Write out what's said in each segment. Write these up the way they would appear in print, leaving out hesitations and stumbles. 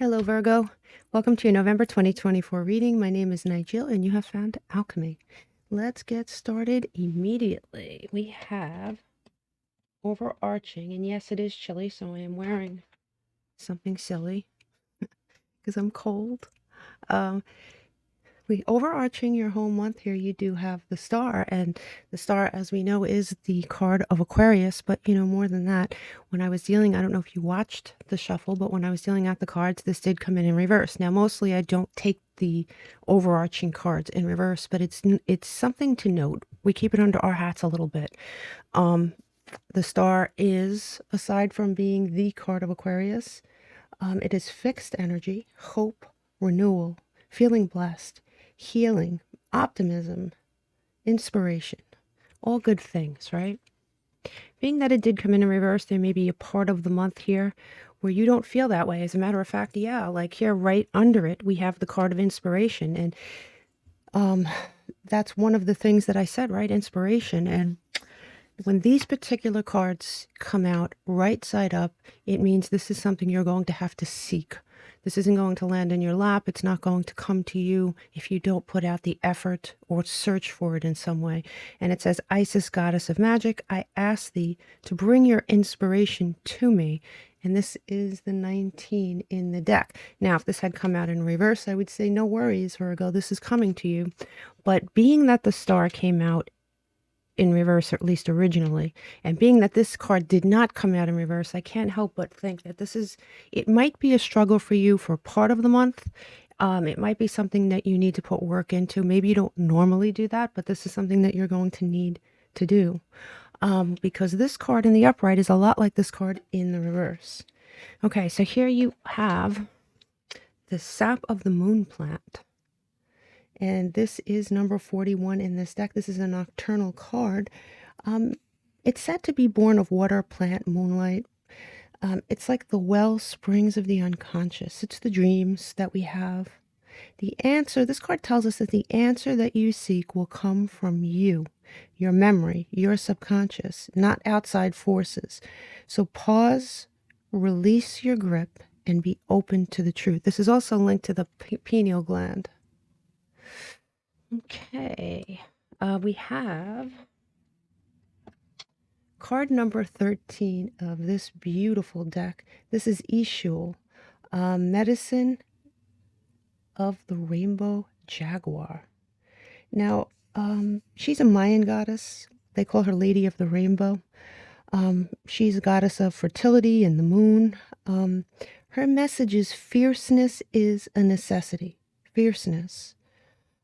Hello, Virgo. Welcome to your November 2024 reading. My name is Nigel, and you have found Alchemy. Let's get started immediately. We have overarching, and yes, it is chilly, so I am wearing something silly because I'm cold. We overarching your whole month here, you do have the star, and the star, as we know, is the card of Aquarius. But more than that, when I was dealing, I don't know if you watched the shuffle, but when I was dealing out the cards, this did come in reverse. Now, mostly I don't take the overarching cards in reverse, but it's something to note. We keep it under our hats a little bit. The star is, aside from being the card of Aquarius, it is fixed energy, hope, renewal, feeling blessed, healing, optimism, inspiration, all good things, right? Being that it did come in reverse, there may be a part of the month here where you don't feel that way. As a matter of fact, yeah, like here right under it, we have the card of inspiration. And that's one of the things that I said, right? Inspiration. And when these particular cards come out right side up, it means this is something you're going to have to seek. This isn't going to land in your lap. It's not going to come to you if you don't put out the effort or search for it in some way. And it says, Isis, goddess of magic, I ask thee to bring your inspiration to me. And this is the 19 in the deck. Now, if this had come out in reverse, I would say, no worries, Virgo, this is coming to you. But being that the star came out in reverse, or at least originally, and being that this card did not come out in reverse, I can't help but think that it might be a struggle for you for part of the month. It might be something that you need to put work into. Maybe you don't normally do that, but this is something that you're going to need to do, because this card in the upright is a lot like this card in the reverse. Okay, so here you have the sap of the moon plant. And this is number 41 in this deck. This is a nocturnal card. It's said to be born of water, plant, moonlight. It's like the well springs of the unconscious. It's the dreams that we have. The answer, this card tells us that the answer that you seek will come from you, your memory, your subconscious, not outside forces. So pause, release your grip, and be open to the truth. This is also linked to the pineal gland. Okay, we have card number 13 of this beautiful deck. This is Ishul, medicine of the rainbow jaguar. Now, she's a Mayan goddess. They call her Lady of the Rainbow. She's a goddess of fertility and the moon. Her message is fierceness is a necessity. Fierceness.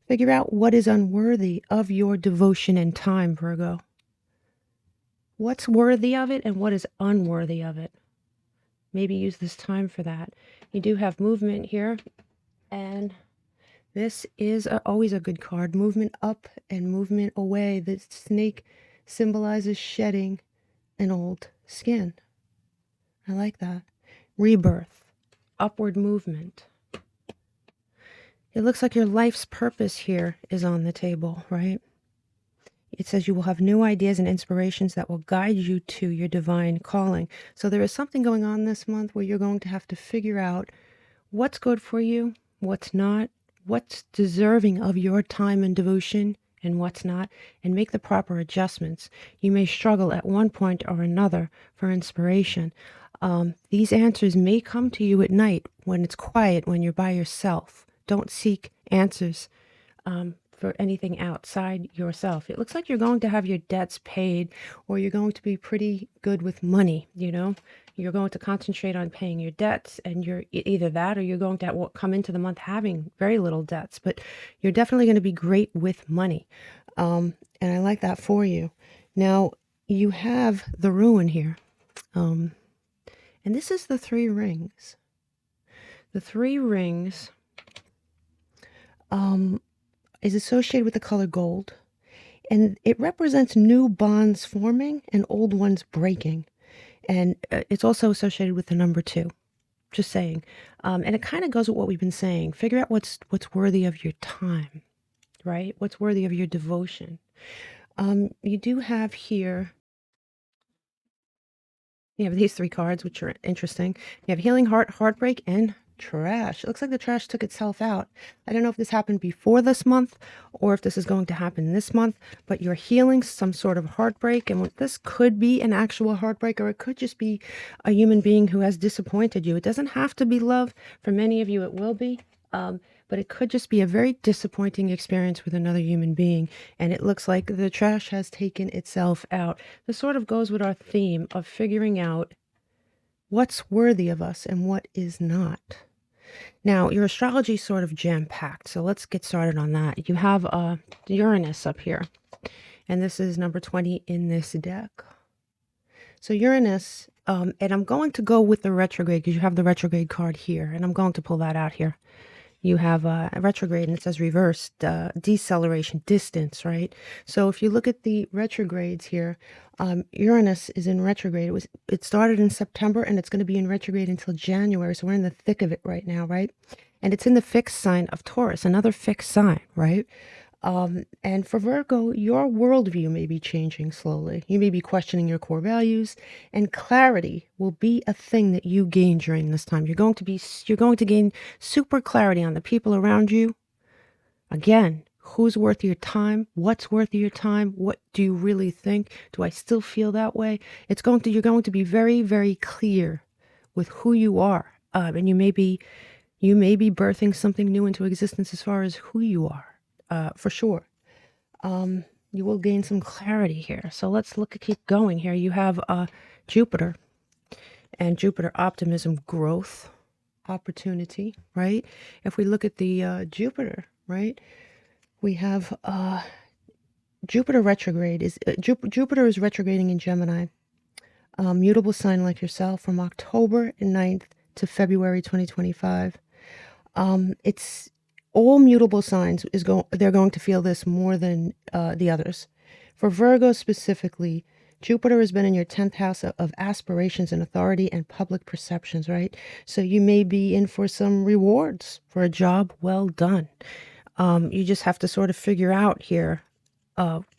Figure out what is unworthy of your devotion and time, Virgo. What's worthy of it and what is unworthy of it. Maybe use this time for that. You do have movement here, and this is always a good card. Movement up and movement away. The snake symbolizes shedding an old skin. I like that. Rebirth, upward movement. It looks like your life's purpose here is on the table, right? It says you will have new ideas and inspirations that will guide you to your divine calling. So there is something going on this month where you're going to have to figure out what's good for you, what's not, what's deserving of your time and devotion, and what's not, and make the proper adjustments. You may struggle at one point or another for inspiration. These answers may come to you at night when it's quiet, when you're by yourself. Don't seek answers for anything outside yourself. It looks like you're going to have your debts paid, or you're going to be pretty good with money, You're going to concentrate on paying your debts, and you're either that or you're going to come into the month having very little debts, but you're definitely going to be great with money. And I like that for you. Now, you have the ruin here. And this is the 3 rings. The 3 rings is associated with the color gold, and it represents new bonds forming and old ones breaking. And it's also associated with the number 2. Just saying. And it kind of goes with what we've been saying. Figure out what's worthy of your time, right? What's worthy of your devotion. You do have here, you have these 3 cards, which are interesting. You have healing, heartbreak, and trash. It looks like the trash took itself out. I don't know if this happened before this month or if this is going to happen this month, but you're healing some sort of heartbreak. And this could be an actual heartbreak, or it could just be a human being who has disappointed you. It doesn't have to be love. For many of you, it will be. But it could just be a very disappointing experience with another human being. And it looks like the trash has taken itself out. This sort of goes with our theme of figuring out what's worthy of us and what is not. Now, your astrology is sort of jam-packed, so let's get started on that. You have Uranus up here, and this is number 20 in this deck. So Uranus, and I'm going to go with the retrograde because you have the retrograde card here, and I'm going to pull that out here. You have a retrograde, and it says reversed, deceleration, distance, right? So if you look at the retrogrades here, Uranus is in retrograde. It started in September, and it's going to be in retrograde until January. So we're in the thick of it right now, right? And it's in the fixed sign of Taurus, another fixed sign, right? And for Virgo, your worldview may be changing slowly. You may be questioning your core values, and clarity will be a thing that you gain during this time. You're going to gain super clarity on the people around you. Again, who's worth your time? What's worth your time? What do you really think? Do I still feel that way? You're going to be very, very clear with who you are. And you may be birthing something new into existence as far as who you are. For sure. You will gain some clarity here. So let's keep going here. You have Jupiter, and Jupiter, optimism, growth, opportunity, right? If we look at the Jupiter, right, we have Jupiter retrograde. Jupiter is retrograding in Gemini, mutable sign like yourself, from October 9th to February 2025. It's all mutable signs they're going to feel this more than the others. For Virgo specifically, Jupiter has been in your 10th house of aspirations and authority and public perceptions, right? So you may be in for some rewards for a job well done. You just have to sort of figure out here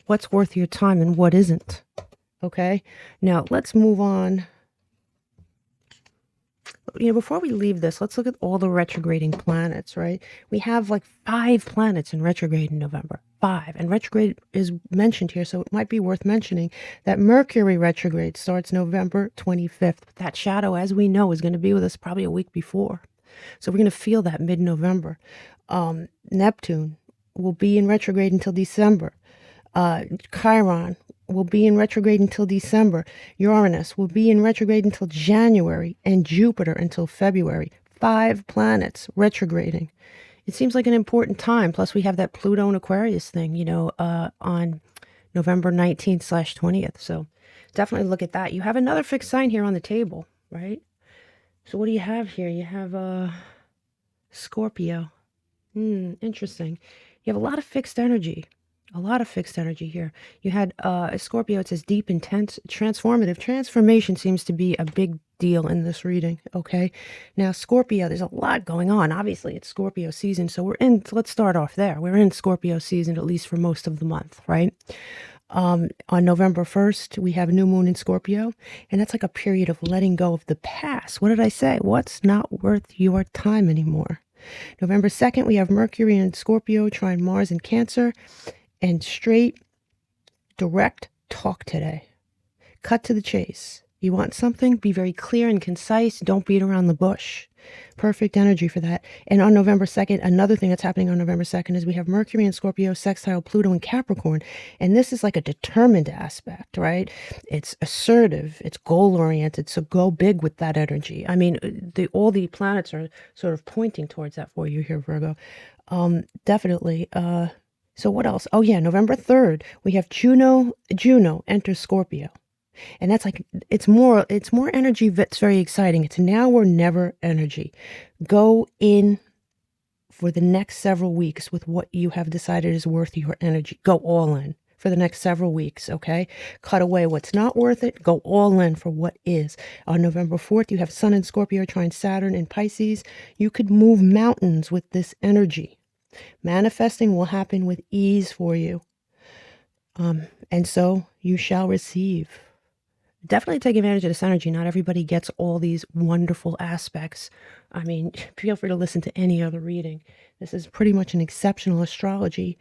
what's worth your time and what isn't. Okay? Now, let's move on. Before we leave this, let's look at all the retrograding planets, right? We have like 5 planets in retrograde in November. 5. And retrograde is mentioned here, so it might be worth mentioning that Mercury retrograde starts November 25th. That shadow, as we know, is going to be with us probably a week before. So we're going to feel that mid-November. Neptune will be in retrograde until December. Chiron will be in retrograde until December. Uranus will be in retrograde until January, and Jupiter until February. 5 planets retrograding. It seems like an important time. Plus, we have that Pluto and Aquarius thing, on November 19th/20th. So definitely look at that. You have another fixed sign here on the table, right? So what do you have here? You have Scorpio. Interesting. You have a lot of fixed energy. A lot of fixed energy here. You had Scorpio, it says deep, intense, transformative. Transformation seems to be a big deal in this reading, okay? Now, Scorpio, there's a lot going on. Obviously, it's Scorpio season, so let's start off there. We're in Scorpio season, at least for most of the month, right? On November 1st, we have new moon in Scorpio, and that's like a period of letting go of the past. What did I say? What's not worth your time anymore? November 2nd, we have Mercury in Scorpio, trine Mars in Cancer. And straight, direct talk today. Cut to the chase. You want something? Be very clear and concise. Don't beat around the bush. Perfect energy for that. And on November 2nd, another thing that's happening on November 2nd is we have Mercury in Scorpio, sextile Pluto in Capricorn. And this is like a determined aspect, right? It's assertive. It's goal-oriented. So go big with that energy. I mean, all the planets are sort of pointing towards that for you here, Virgo. Definitely. So what else? Oh yeah, November 3rd, we have Juno enters Scorpio. And that's like, it's more energy that's very exciting. It's now or never energy. Go in for the next several weeks with what you have decided is worth your energy. Go all in for the next several weeks, okay? Cut away what's not worth it. Go all in for what is. On November 4th, you have Sun in Scorpio, trine Saturn in Pisces. You could move mountains with this energy. Manifesting will happen with ease for you. And so you shall receive. definitely take advantage of this energy. Not everybody gets all these wonderful aspects. I mean, feel free to listen to any other reading. This is pretty much an exceptional astrology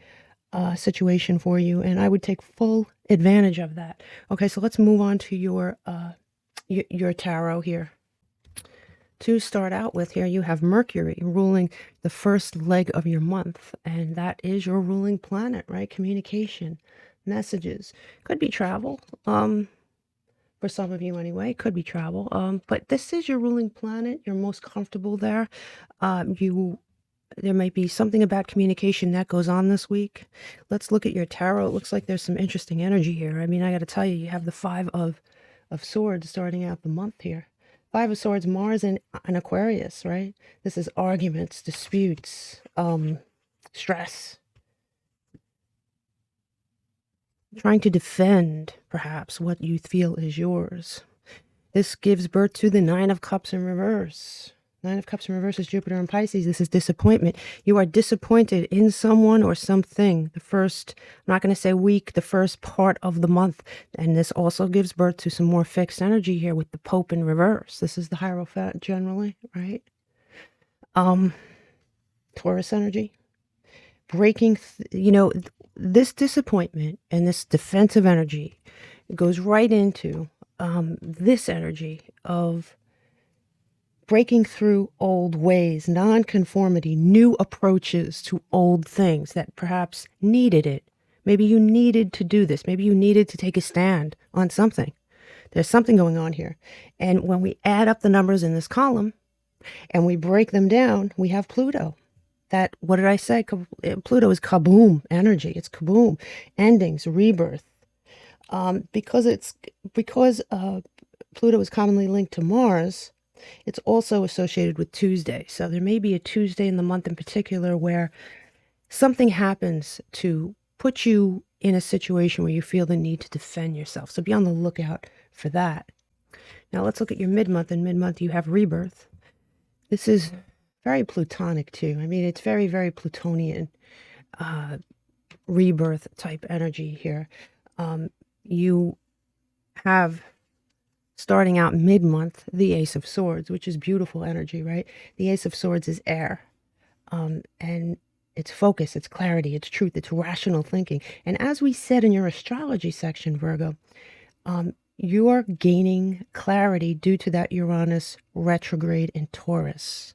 situation for you, and I would take full advantage of that. Okay, so let's move on to your tarot here. To start out with here, you have Mercury ruling the first leg of your month, and that is your ruling planet, right? Communication, messages, could be travel. For some of you anyway, could be travel. But this is your ruling planet. You're most comfortable there. There might be something about communication that goes on this week. Let's look at your tarot. It looks like there's some interesting energy here. I mean, I got to tell you, you have the Five of Swords starting out the month here. Five of Swords, Mars and Aquarius, right? This is arguments, disputes, stress. Trying to defend, perhaps, what you feel is yours. This gives birth to the Nine of Cups in reverse. Nine of Cups in reverse is Jupiter in Pisces. This is disappointment. You are disappointed in someone or something. The first, I'm not going to say week, the first part of the month. And this also gives birth to some more fixed energy here with the Pope in reverse. This is the Hierophant generally, right? Taurus energy. Breaking, this disappointment and this defensive energy goes right into this energy of breaking through old ways, nonconformity, new approaches to old things that perhaps needed it. Maybe you needed to do this. Maybe you needed to take a stand on something. There's something going on here. And when we add up the numbers in this column and we break them down, we have Pluto. That, what did I say? Pluto is kaboom energy. It's kaboom, endings, rebirth. Because Pluto is commonly linked to Mars, it's also associated with Tuesday. So there may be a Tuesday in the month in particular where something happens to put you in a situation where you feel the need to defend yourself. So be on the lookout for that. Now let's look at your mid-month. In mid-month, you have rebirth. This is very Plutonic too. I mean, it's very, very Plutonian rebirth type energy here. You have, starting out mid-month, the Ace of Swords, which is beautiful energy, right? The Ace of Swords is air. And it's focus, it's clarity, it's truth, it's rational thinking. And as we said in your astrology section, Virgo, you are gaining clarity due to that Uranus retrograde in Taurus.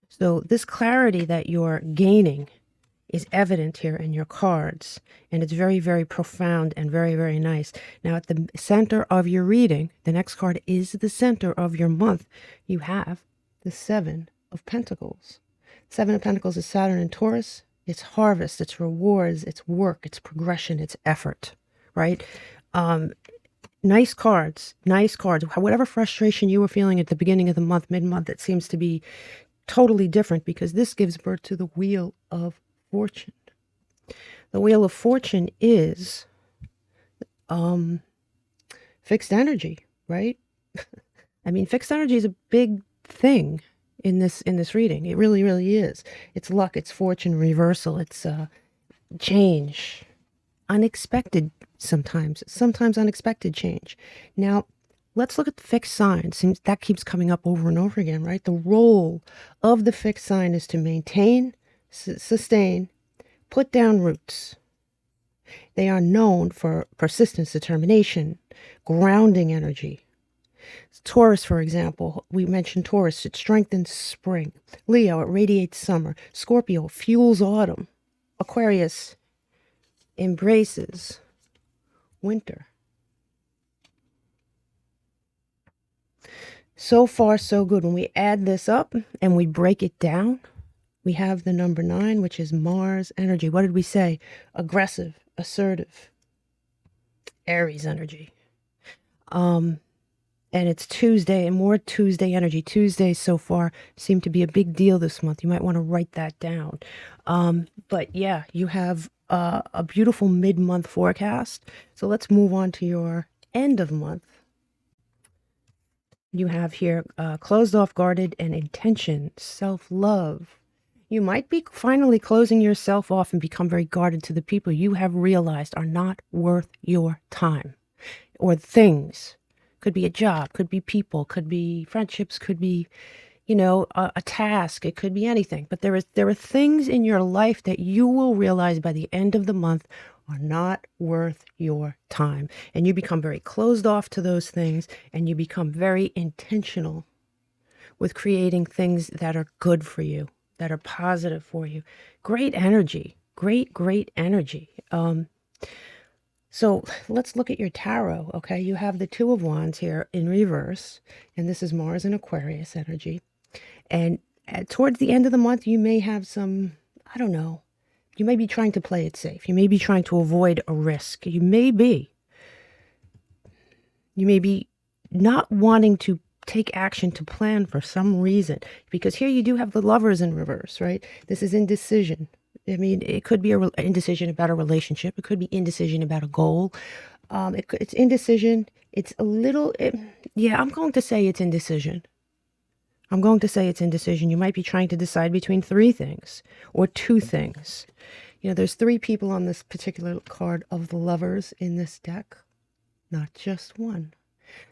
So this clarity that you're gaining is evident here in your cards, and it's very, very profound and very, very nice. Now, at the center of your reading, the next card is the center of your month. You have the Seven of Pentacles. Seven of Pentacles is Saturn in Taurus. It's harvest, it's rewards, it's work, it's progression, it's effort, right? Nice cards, nice cards. Whatever frustration you were feeling at the beginning of the month, mid-month, it seems to be totally different because this gives birth to the Wheel of Fortune. The Wheel of Fortune is fixed energy, right? I mean, fixed energy is a big thing in this reading. It really, really is. It's luck, it's fortune reversal, it's change, unexpected sometimes unexpected change. Now, let's look at the fixed sign. Seems that keeps coming up over and over again, right? The role of the fixed sign is to maintain, sustain, put down roots. They are known for persistence, determination, grounding energy. Taurus, for example, we mentioned Taurus, it strengthens spring. Leo, it radiates summer. Scorpio, fuels autumn. Aquarius embraces winter. So far, so good. When we add this up and we break it down, we have the number 9, which is Mars energy. What did we say? Aggressive, assertive, Aries energy. And it's Tuesday and more Tuesday energy. Tuesdays so far seem to be a big deal this month. You might want to write that down. But yeah, you have a beautiful mid-month forecast. So let's move on to your end of month. You have here closed off, guarded, and intention, self-love. You might be finally closing yourself off and become very guarded to the people you have realized are not worth your time or things. Could be a job, could be people, could be friendships, could be, you know, a task. It could be anything. But there are things in your life that you will realize by the end of the month are not worth your time. And you become very closed off to those things, and you become very intentional with creating things that are good for you, that are positive for you. Great energy, great energy. So let's look at your tarot, okay? You have the Two of Wands here in reverse, and this is Mars and Aquarius energy. And towards the end of the month, you may have some, I don't know, you may be trying to play it safe. You may be trying to avoid a risk. You may be not wanting to take action to plan for some reason, because here you do have the Lovers in reverse, right? This is indecision. I mean, it could be indecision about a relationship. It could be indecision about a goal. It's indecision. It's a little, yeah, I'm going to say it's indecision. I'm going to say it's indecision. You might be trying to decide between three things or two things. You know, there's three people on this particular card of the Lovers in this deck, not just one.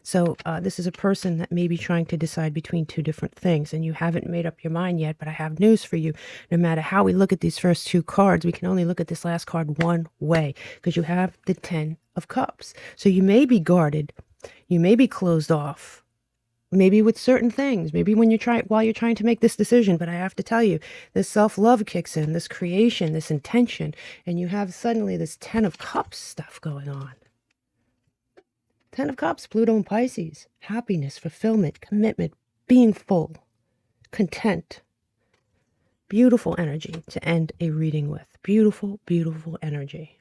So this is a person that may be trying to decide between two different things, and you haven't made up your mind yet, but I have news for you. No matter how we look at these first two cards, we can only look at this last card one way, because you have the 10 of Cups. So you may be guarded, you may be closed off, maybe with certain things, maybe when while you're trying to make this decision. But I have to tell you, this self-love kicks in, this creation, this intention, and you have suddenly this 10 of Cups stuff going on. 10 of Cups, Pluto and Pisces, happiness, fulfillment, commitment, being full, content. Beautiful energy to end a reading with. Beautiful, beautiful energy.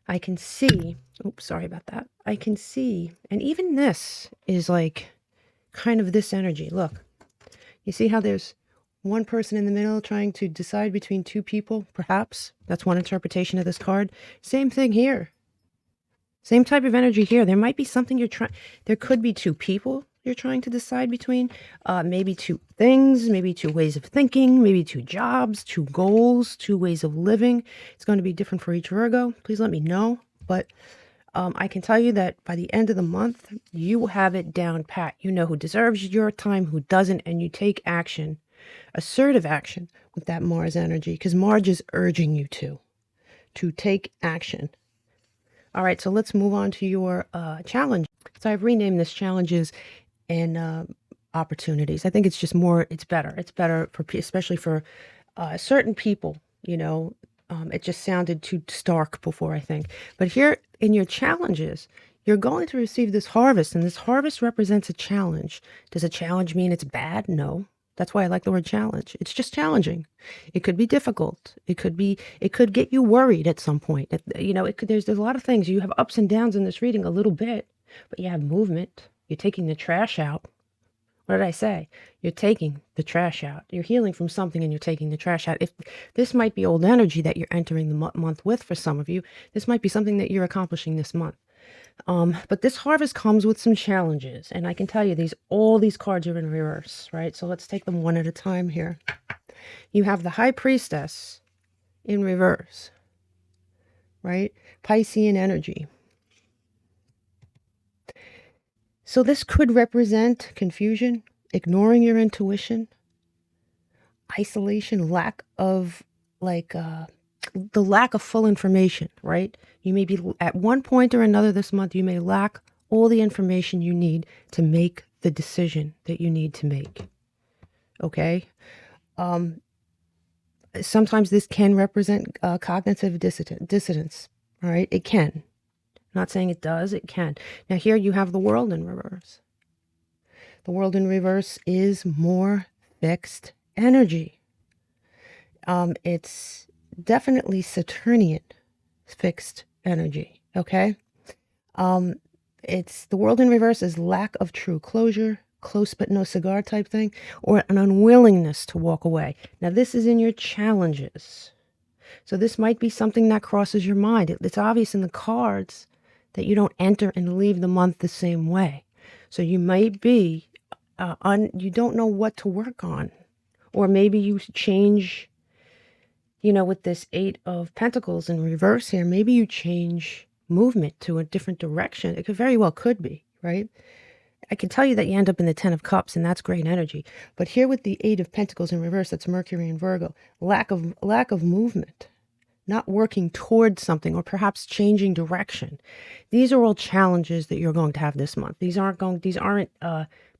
I can see, oops, sorry about that. I can see, and even this is like kind of this energy. Look, you see how there's one person in the middle trying to decide between two people, perhaps? That's one interpretation of this card. Same thing here. Same type of energy here. There might be something there could be two people you're trying to decide between. Maybe two things, maybe two ways of thinking, maybe two jobs, two goals, two ways of living. It's going to be different for each Virgo. Please let me know. But I can tell you that by the end of the month, you have it down pat. You know who deserves your time, who doesn't, and you take action, assertive action with that Mars energy, because Mars is urging you to take action. All right, so let's move on to your challenge. So I've renamed this challenges and opportunities. I think it's just more, it's better. It's better for, especially for certain people, you know. It just sounded too stark before, I think. But here in your challenges, you're going to receive this harvest, and this harvest represents a challenge. Does a challenge mean it's bad? No. That's why I like the word challenge. It's just challenging. It could be difficult. It could get you worried at some point. You know, there's a lot of things. You have ups and downs in this reading a little bit, but you have movement. You're taking the trash out. What did I say? You're taking the trash out. You're healing from something and you're taking the trash out. If this might be old energy that you're entering the month with for some of you, this might be something that you're accomplishing this month. But this harvest comes with some challenges, and I can tell you all these cards are in reverse, right? So let's take them one at a time here. You have the High Priestess in reverse, right? Piscean energy. So this could represent confusion, ignoring your intuition, isolation, lack of the lack of full information, right? You may be at one point or another this month, you may lack all the information you need to make the decision that you need to make. Okay? Sometimes this can represent cognitive dissonance, all right? It can. I'm not saying it does, it can. Now here you have the World in reverse. The World in reverse is more fixed energy. It's definitely Saturnian fixed energy, okay? It's the World in reverse is lack of true closure, close but no cigar type thing, or an unwillingness to walk away. Now this is in your challenges. So this might be something that crosses your mind. It's obvious in the cards that you don't enter and leave the month the same way. So you might be, you don't know what to work on. Or maybe you change, you know, with this 8 of Pentacles in reverse here, maybe you change movement to a different direction. It could very well could be, right? I can tell you that you end up in the 10 of Cups, and that's great energy. But here with the 8 of Pentacles in reverse, that's Mercury and Virgo, lack of movement, not working towards something, or perhaps changing direction. These are all challenges that you're going to have this month. These aren't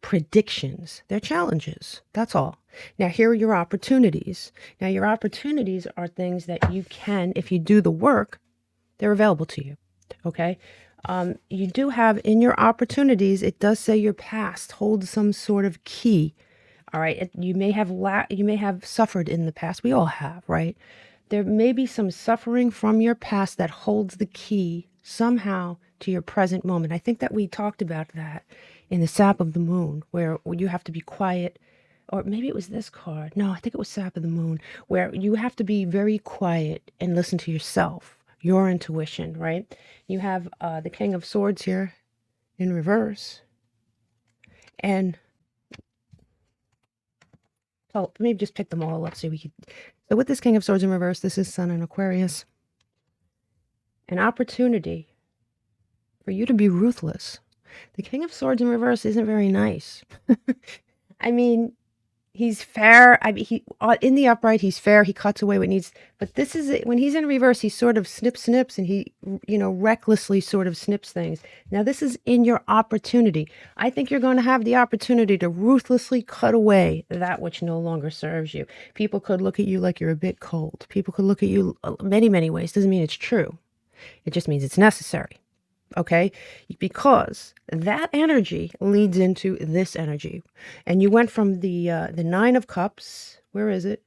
predictions. They're challenges. That's all. Now, here are your opportunities. Now, your opportunities are things that you can, if you do the work, they're available to you. Okay. You do have in your opportunities, it does say your past holds some sort of key. All right. You may have suffered in the past. We all have, right? There may be some suffering from your past that holds the key somehow to your present moment. I think that we talked about that in the Sap of the Moon, where you have to be quiet. Or maybe it was this card. No, I think it was Sap of the Moon, where you have to be very quiet and listen to yourself, your intuition, right? You have the King of Swords here in reverse. And maybe just pick them all up so we could. So with this King of Swords in reverse, this is Sun in Aquarius. An opportunity for you to be ruthless. The King of Swords in reverse isn't very nice. I mean, he's fair. I mean, in the upright, he's fair. He cuts away what needs. But this is it. When he's in reverse, he sort of snips, and he, recklessly sort of snips things. Now, this is in your opportunity. I think you're going to have the opportunity to ruthlessly cut away that which no longer serves you. People could look at you like you're a bit cold. People could look at you many, many ways. Doesn't mean it's true. It just means it's necessary. Okay, because that energy leads into this energy, and you went from the 9 of Cups. Where is it?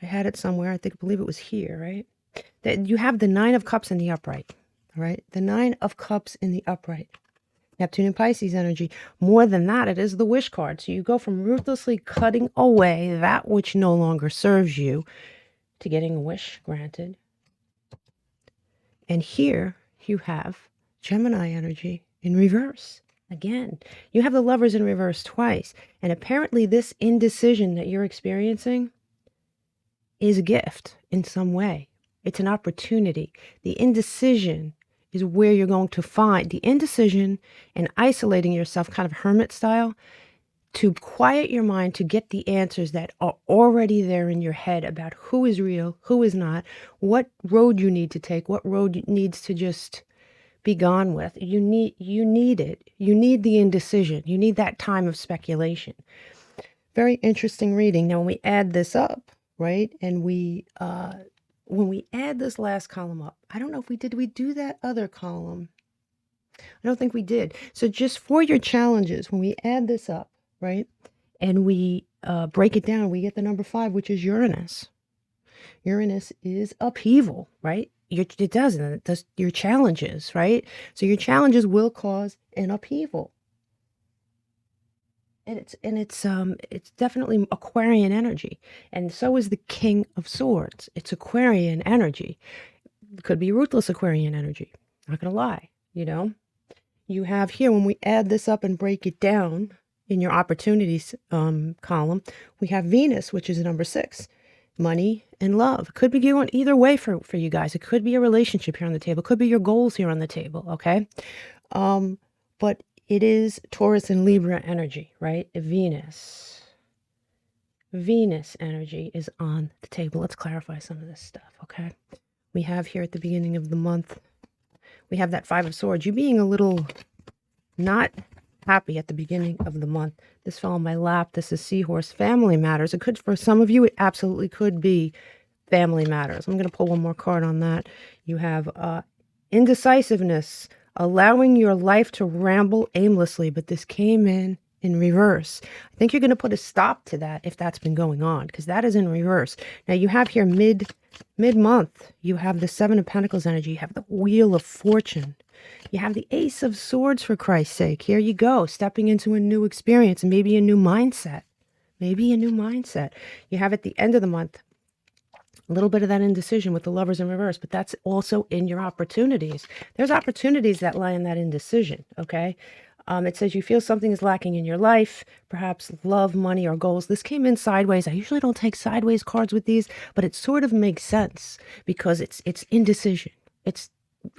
I had it somewhere. I believe it was here, right? That you have the 9 of Cups in the upright. All right, the 9 of Cups in the upright. Neptune and Pisces energy. More than that, it is the Wish card. So you go from ruthlessly cutting away that which no longer serves you to getting a wish granted. And here you have Gemini energy in reverse. Again, you have the Lovers in reverse twice. And apparently this indecision that you're experiencing is a gift in some way. It's an opportunity. The indecision is where you're going to find the indecision and isolating yourself kind of hermit style to quiet your mind, to get the answers that are already there in your head about who is real, who is not, what road you need to take, what road needs to just be gone with. You need it. You need the indecision. You need that time of speculation. Very interesting reading. Now, when we add this up, right, and when we add this last column up, I don't know if we do that other column? I don't think we did. So just for your challenges, when we add this up, right, and we break it down, we get the number 5, which is Uranus. Uranus is upheaval, right? It does your challenges, right? So your challenges will cause an upheaval. And it's definitely Aquarian energy. And so is the King of Swords. It's Aquarian energy. It could be ruthless Aquarian energy. Not gonna lie, You have here, when we add this up and break it down in your opportunities column, we have Venus, which is number 6. Money and love. It could be going either way for you guys. It could be a relationship here on the table. It could be your goals here on the table, okay? But it is Taurus and Libra energy, right? Venus energy is on the table. Let's clarify some of this stuff, okay? We have here at the beginning of the month, we have that 5 of Swords. You being a little not happy at the beginning of the month. This fell on my lap. This is Seahorse. Family matters. It could, for some of you, it absolutely could be family matters. I'm going to pull one more card on that. You have indecisiveness, allowing your life to ramble aimlessly, but this came in reverse. I think you're going to put a stop to that if that's been going on, because that is in reverse. Now you have here mid-month, you have the 7 of Pentacles energy. You have the Wheel of Fortune. You have the Ace of Swords, for Christ's sake. Here you go, stepping into a new experience, and maybe a new mindset. You have at the end of the month a little bit of that indecision with the Lovers in reverse, but that's also in your opportunities. There's opportunities that lie in that indecision, okay? It says you feel something is lacking in your life, perhaps love, money, or goals. This came in sideways. I usually don't take sideways cards with these, but it sort of makes sense because it's indecision. It's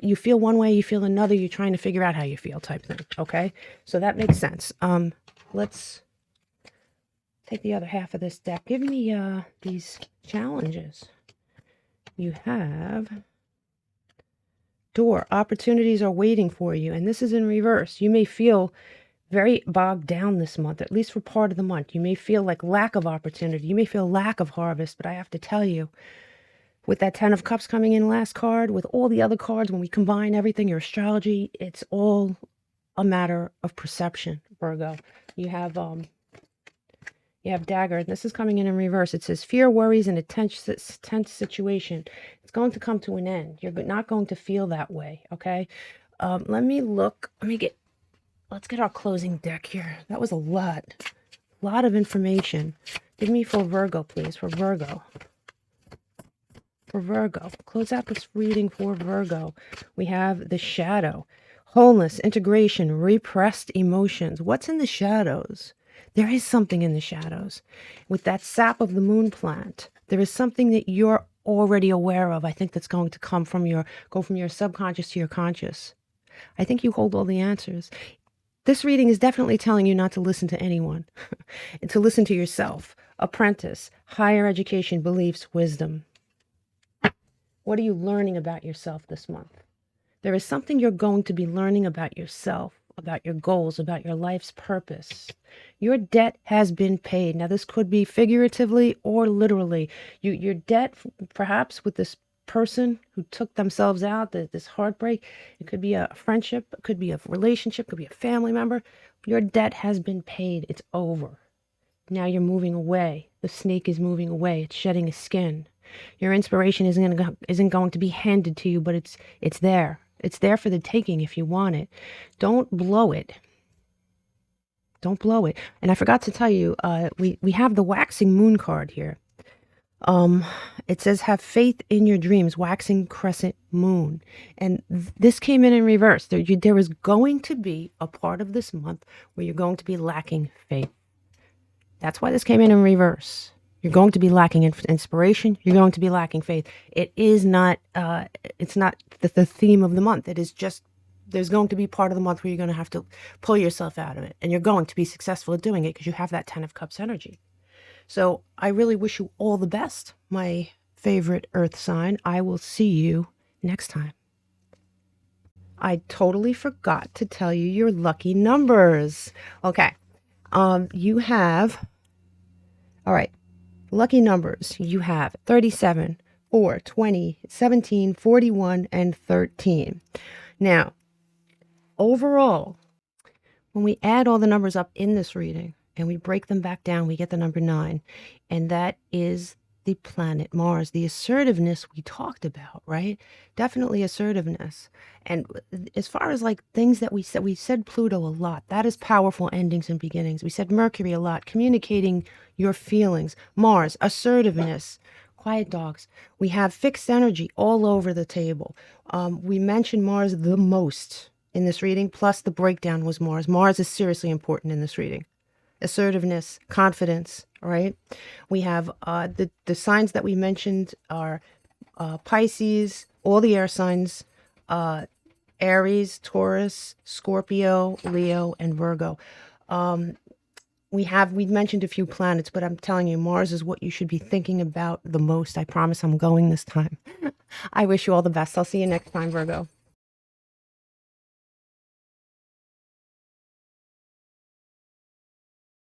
you feel one way, you feel another, you're trying to figure out how you feel type thing. Okay, so that makes sense. Let's take the other half of this deck. Give me these challenges. You have door. Opportunities are waiting for you, and this is in reverse. You may feel very bogged down this month, at least for part of the month. You may feel like lack of opportunity. You may feel lack of harvest, but I have to tell you, with that 10 of Cups coming in last card, with all the other cards, when we combine everything, your astrology, it's all a matter of perception, Virgo. You have Dagger, and this is coming in reverse. It says, fear, worries, and a tense situation. It's going to come to an end. You're not going to feel that way, okay? Let me look. Let's get our closing deck here. That was a lot of information. Give me for Virgo, please, for Virgo. For Virgo. Close out this reading for Virgo. We have the shadow. Wholeness, integration, repressed emotions. What's in the shadows? There is something in the shadows. With that sap of the moon plant, there is something that you're already aware of. I think that's going to go from your subconscious to your conscious. I think you hold all the answers. This reading is definitely telling you not to listen to anyone, and to listen to yourself. Apprentice, higher education, beliefs, wisdom. What are you learning about yourself this month? There is something you're going to be learning about yourself, about your goals, about your life's purpose. Your debt has been paid. Now, this could be figuratively or literally. Your debt, perhaps with this person who took themselves out, this heartbreak, it could be a friendship, it could be a relationship, it could be a family member. Your debt has been paid. It's over. Now you're moving away. The snake is moving away. It's shedding its skin. Your inspiration isn't going to be handed to you, but it's there. It's there for the taking if you want it. Don't blow it. Don't blow it. And I forgot to tell you, we have the waxing moon card here. It says, have faith in your dreams, waxing crescent moon. And this came in reverse. There is going to be a part of this month where you're going to be lacking faith. That's why this came in reverse. You're going to be lacking inspiration. You're going to be lacking faith. It is not, it's not the theme of the month. It is just, there's going to be part of the month where you're going to have to pull yourself out of it. And you're going to be successful at doing it because you have that 10 of Cups energy. So I really wish you all the best, my favorite earth sign. I will see you next time. I totally forgot to tell you your lucky numbers. Okay. You have, all right, lucky numbers. You have 37, 4, 20, 17, 41, and 13. Now, overall, when we add all the numbers up in this reading, and we break them back down, we get the number 9. And that is the planet Mars, the assertiveness we talked about, right? Definitely assertiveness. And as far as like things that we said Pluto a lot. That is powerful endings and beginnings. We said Mercury a lot, communicating your feelings. Mars, assertiveness, quiet dogs. We have fixed energy all over the table. We mentioned Mars the most in this reading, plus the breakdown was Mars. Mars is seriously important in this reading. Assertiveness, confidence, right? We have the signs that we mentioned are Pisces, all the air signs, Aries, Taurus, Scorpio, Leo, and Virgo. We mentioned a few planets, but I'm telling you, Mars is what you should be thinking about the most. I promise I'm going this time. I wish you all the best. I'll see you next time, Virgo.